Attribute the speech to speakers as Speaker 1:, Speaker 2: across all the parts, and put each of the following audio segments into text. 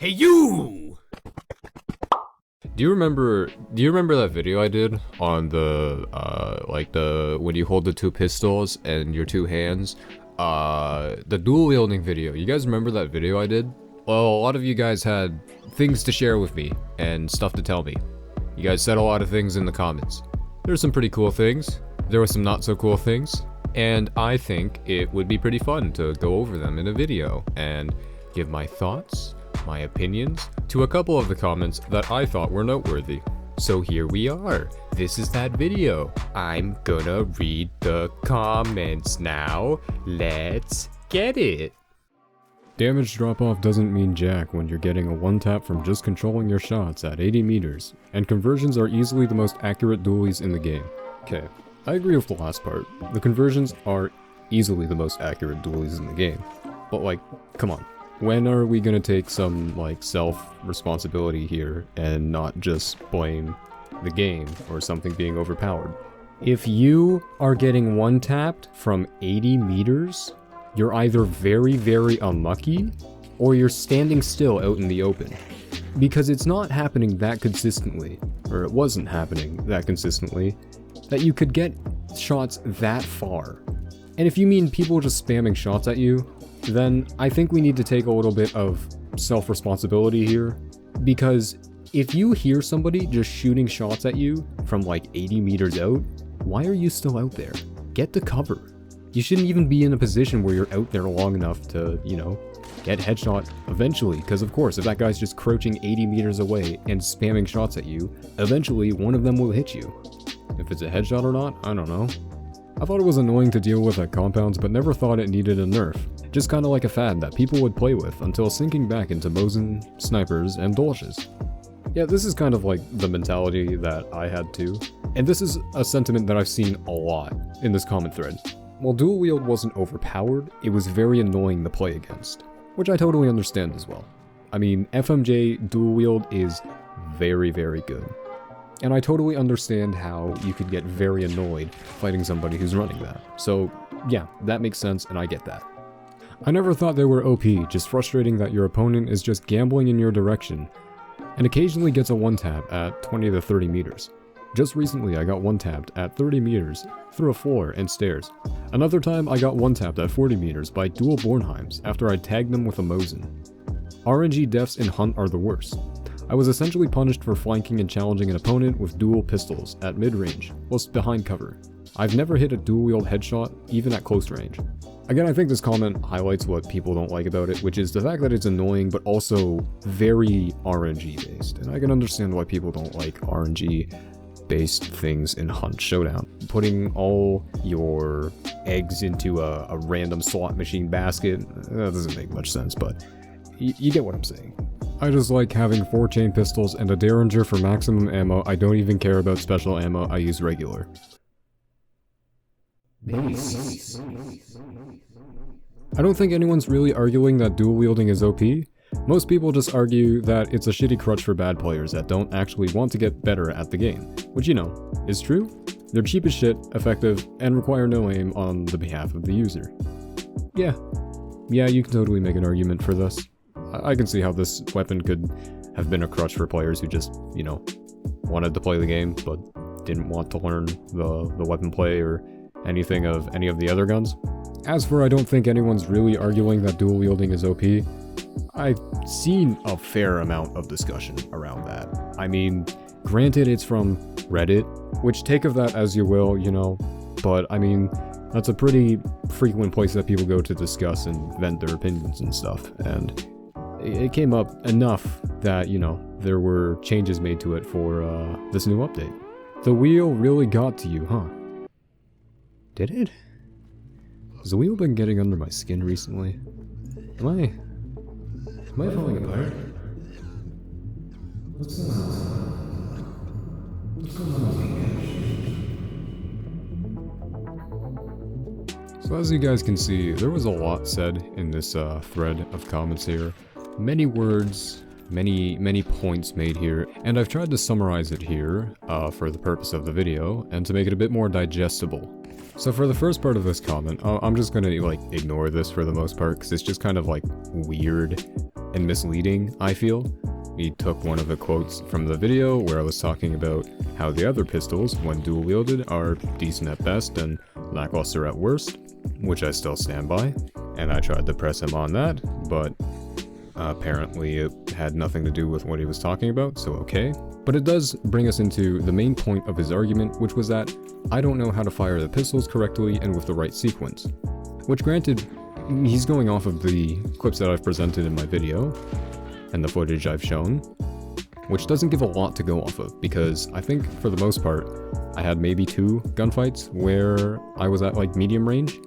Speaker 1: Hey you! Do you remember that video I did on the when you hold the two pistols and your two hands? The dual wielding video. You guys remember that video I did? Well, a lot of you guys had things to share with me and stuff to tell me. You guys said a lot of things in the comments. There's some pretty cool things. There were some not so cool things. And I think it would be pretty fun to go over them in a video and give my thoughts, my opinions, to a couple of the comments that I thought were noteworthy. So here we are. This is that video. I'm gonna read the comments now. Let's get it.
Speaker 2: Damage drop-off doesn't mean jack when you're getting a one-tap from just controlling your shots at 80 meters, and conversions are easily the most accurate dualies in the game. Okay, I agree with the last part. The conversions are easily the most accurate dualies in the game. But like, come on. When are we gonna take some, like, self-responsibility here and not just blame the game or something being overpowered? If you are getting one-tapped from 80 meters, you're either very, very unlucky, or you're standing still out in the open. Because it's not happening that consistently, or it wasn't happening that consistently, that you could get shots that far. And if you mean people just spamming shots at you, then I think we need to take a little bit of self-responsibility here. Because if you hear somebody just shooting shots at you from like 80 meters out, why are you still out there? Get to cover. You shouldn't even be in a position where you're out there long enough to, you know, get headshot eventually, because of course, if that guy's just crouching 80 meters away and spamming shots at you, eventually one of them will hit you. If it's a headshot or not, I don't know. I thought it was annoying to deal with at compounds, but never thought it needed a nerf. Just kinda like a fad that people would play with until sinking back into Mosin, snipers, and dolches. Yeah, this is kind of like the mentality that I had too. And this is a sentiment that I've seen a lot in this comment thread. While dual wield wasn't overpowered, it was very annoying to play against, which I totally understand as well. I mean, FMJ dual wield is very, very good. And I totally understand how you could get very annoyed fighting somebody who's running that. So yeah, that makes sense and I get that. I never thought they were OP, just frustrating that your opponent is just gambling in your direction and occasionally gets a one-tap at 20 to 30 meters. Just recently I got one-tapped at 30 meters through a floor and stairs. Another time I got one-tapped at 40 meters by dual Bornheims after I tagged them with a Mosin. RNG deaths in Hunt are the worst. I was essentially punished for flanking and challenging an opponent with dual pistols at mid-range, whilst behind cover. I've never hit a dual-wield headshot, even at close range. Again, I think this comment highlights what people don't like about it, which is the fact that it's annoying but also very RNG-based. And I can understand why people don't like RNG-based things in Hunt Showdown. Putting all your eggs into a random slot machine basket, that doesn't make much sense, but you get what I'm saying. I just like having 4 chain pistols and a Derringer for maximum ammo. I don't even care about special ammo, I use regular. Nice. I don't think anyone's really arguing that dual wielding is OP. Most people just argue that it's a shitty crutch for bad players that don't actually want to get better at the game, which, you know, is true. They're cheap as shit, effective, and require no aim on the behalf of the user. Yeah, you can totally make an argument for this. I can see how this weapon could have been a crutch for players who just, you know, wanted to play the game, but didn't want to learn the weapon play or anything of any of the other guns. As for I don't think anyone's really arguing that dual wielding is OP, I've seen a fair amount of discussion around that. I mean, granted it's from Reddit, which take of that as you will, you know, but I mean, that's a pretty frequent place that people go to discuss and vent their opinions and stuff, and it came up enough that, you know, there were changes made to it for this new update. The wheel really got to you, huh? Did it? Has the wheel been getting under my skin recently? Am I falling apart? What's going on? What's going on? So as you guys can see, there was a lot said in this thread of comments here. Many words, many points made here, and I've tried to summarize it here for the purpose of the video, and to make it a bit more digestible. So for the first part of this comment, I'm just gonna like ignore this for the most part, because it's just kind of like weird and misleading, I feel. He took one of the quotes from the video where I was talking about how the other pistols, when dual wielded, are decent at best and lackluster at worst, which I still stand by, and I tried to press him on that, but apparently it had nothing to do with what he was talking about, so okay. But it does bring us into the main point of his argument, which was that I don't know how to fire the pistols correctly and with the right sequence. Which granted, he's going off of the clips that I've presented in my video, and the footage I've shown, which doesn't give a lot to go off of, because I think for the most part, I had maybe 2 gunfights where I was at like medium range,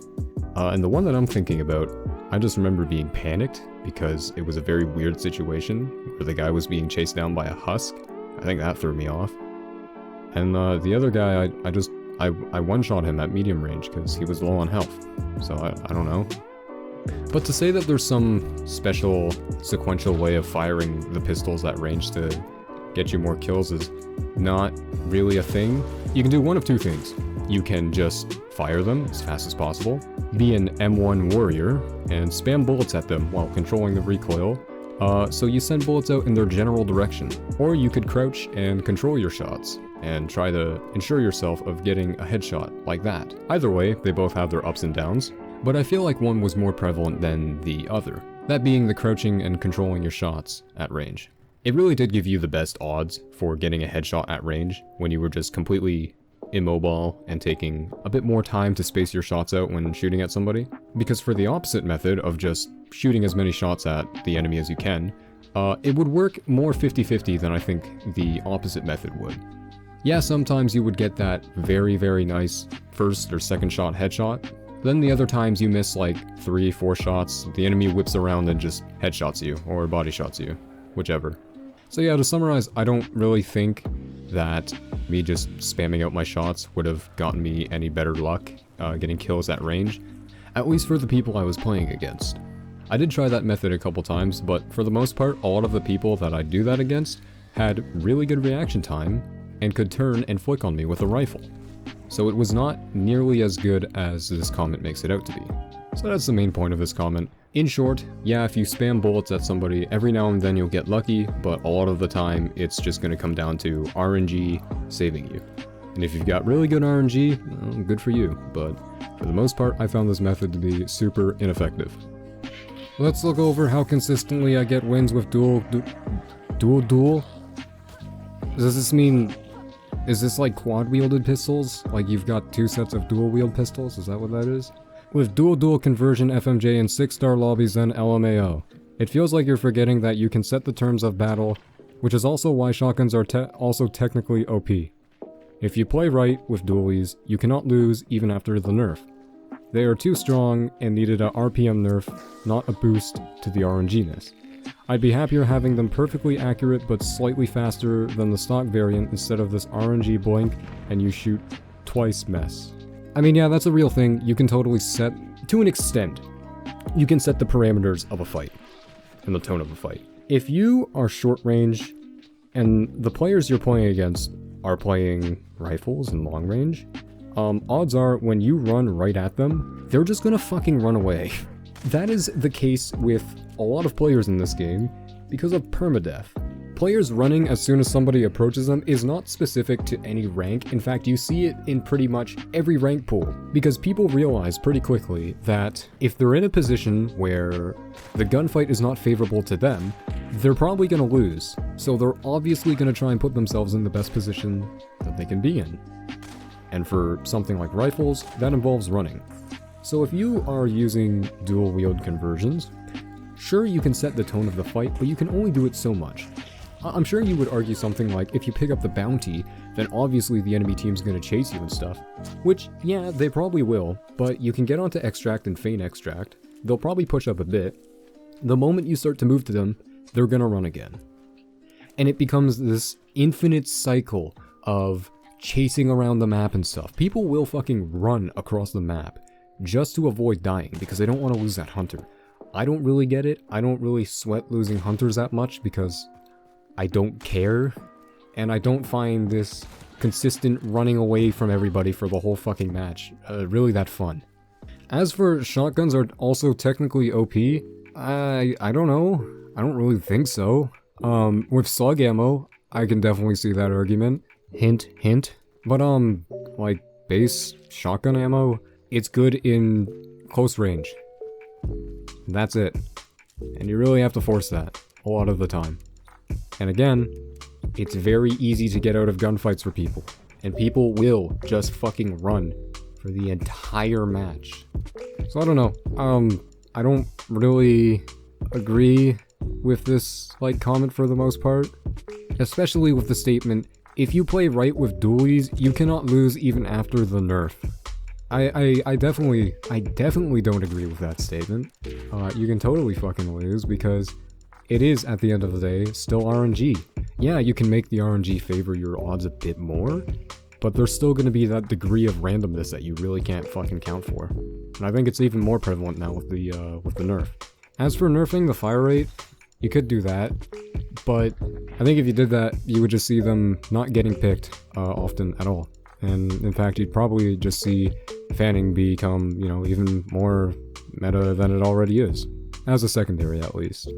Speaker 2: and the one that I'm thinking about, I just remember being panicked because it was a very weird situation where the guy was being chased down by a husk. I think that threw me off. And the other guy, I one-shot him at medium range because he was low on health, so I don't know. But to say that there's some special sequential way of firing the pistols at range to get you more kills is not really a thing. You can do one of 2 things. You can just fire them as fast as possible, be an M1 warrior, and spam bullets at them while controlling the recoil, so you send bullets out in their general direction. Or you could crouch and control your shots, and try to ensure yourself of getting a headshot like that. Either way, they both have their ups and downs, but I feel like one was more prevalent than the other, that being the crouching and controlling your shots at range. It really did give you the best odds for getting a headshot at range when you were just completely immobile and taking a bit more time to space your shots out when shooting at somebody. Because for the opposite method of just shooting as many shots at the enemy as you can, it would work more 50-50 than I think the opposite method would. Yeah, sometimes you would get that very, very nice first or second shot headshot. Then the other times you miss like 3-4 shots, the enemy whips around and just headshots you, or body shots you, whichever. So yeah, to summarize, I don't really think that me just spamming out my shots would have gotten me any better luck getting kills at range, at least for the people I was playing against. I did try that method a couple times, but for the most part, a lot of the people that I do that against had really good reaction time and could turn and flick on me with a rifle. So it was not nearly as good as this comment makes it out to be. So that's the main point of this comment. In short, yeah, if you spam bullets at somebody, every now and then you'll get lucky, but a lot of the time it's just going to come down to RNG saving you. And if you've got really good RNG, well, good for you, but for the most part I found this method to be super ineffective. Let's look over how consistently I get wins with dual? Does this mean, is this like quad-wielded pistols? Like you've got 2 sets of dual-wield pistols? Is that what that is? With dual conversion FMJ in 6-star lobbies and LMAO. It feels like you're forgetting that you can set the terms of battle, which is also why shotguns are also technically OP. If you play right with dualies, you cannot lose even after the nerf. They are too strong and needed a RPM nerf, not a boost to the RNG-ness. I'd be happier having them perfectly accurate but slightly faster than the stock variant instead of this RNG blink and you shoot twice mess. I mean, yeah, that's a real thing. You can totally set, to an extent, you can set the parameters of a fight and the tone of a fight. If you are short range and the players you're playing against are playing rifles and long range, odds are when you run right at them, they're just gonna fucking run away. That is the case with a lot of players in this game because of permadeath. Players running as soon as somebody approaches them is not specific to any rank. In fact, you see it in pretty much every rank pool, because people realize pretty quickly that if they're in a position where the gunfight is not favorable to them, they're probably going to lose. So they're obviously going to try and put themselves in the best position that they can be in. And for something like rifles, that involves running. So if you are using dual wield conversions, sure, you can set the tone of the fight, but you can only do it so much. I'm sure you would argue something like, if you pick up the bounty, then obviously the enemy team's gonna chase you and stuff. Which, yeah, they probably will, but you can get onto extract and feign extract. They'll probably push up a bit. The moment you start to move to them, they're gonna run again. And it becomes this infinite cycle of chasing around the map and stuff. People will fucking run across the map just to avoid dying, because they don't want to lose that hunter. I don't really get it. I don't really sweat losing hunters that much because I don't care, and I don't find this consistent running away from everybody for the whole fucking match really that fun. As for shotguns are also technically OP, I don't know. I don't really think so. With slug ammo, I can definitely see that argument. Hint, hint. But, like, base shotgun ammo, it's good in close range. That's it. And you really have to force that a lot of the time. And again, it's very easy to get out of gunfights for people. And people will just fucking run for the entire match. So I don't know. I don't really agree with this, like, comment for the most part. Especially with the statement, if you play right with dualies, you cannot lose even after the nerf. I definitely don't agree with that statement. You can totally fucking lose because it is, at the end of the day, still RNG. Yeah, you can make the RNG favor your odds a bit more, but there's still going to be that degree of randomness that you really can't fucking count for. And I think it's even more prevalent now with the nerf. As for nerfing the fire rate, you could do that, but I think if you did that, you would just see them not getting picked often at all. And in fact, you'd probably just see fanning become, you know, even more meta than it already is. As a secondary, at least.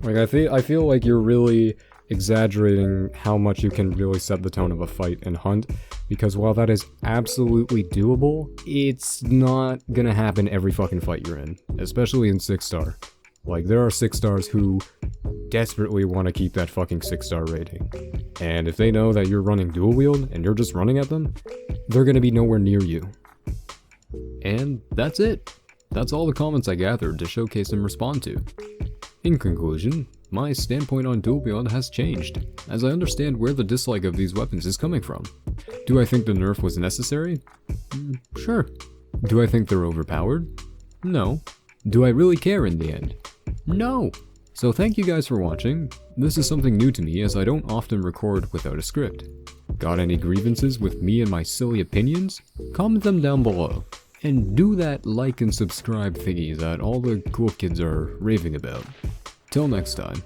Speaker 2: Like, I feel like you're really exaggerating how much you can really set the tone of a fight in Hunt, because while that is absolutely doable, it's not gonna happen every fucking fight you're in, especially in 6-star. Like, there are 6-stars who desperately want to keep that fucking 6-star rating. And if they know that you're running dual wield and you're just running at them, they're gonna be nowhere near you. And that's it. That's all the comments I gathered to showcase and respond to. In conclusion, my standpoint on dual wield has changed, as I understand where the dislike of these weapons is coming from. Do I think the nerf was necessary? Sure. Do I think they're overpowered? No. Do I really care in the end? No. So thank you guys for watching. This is something new to me as I don't often record without a script. Got any grievances with me and my silly opinions? Comment them down below. And do that like and subscribe thingy that all the cool kids are raving about. Till next time.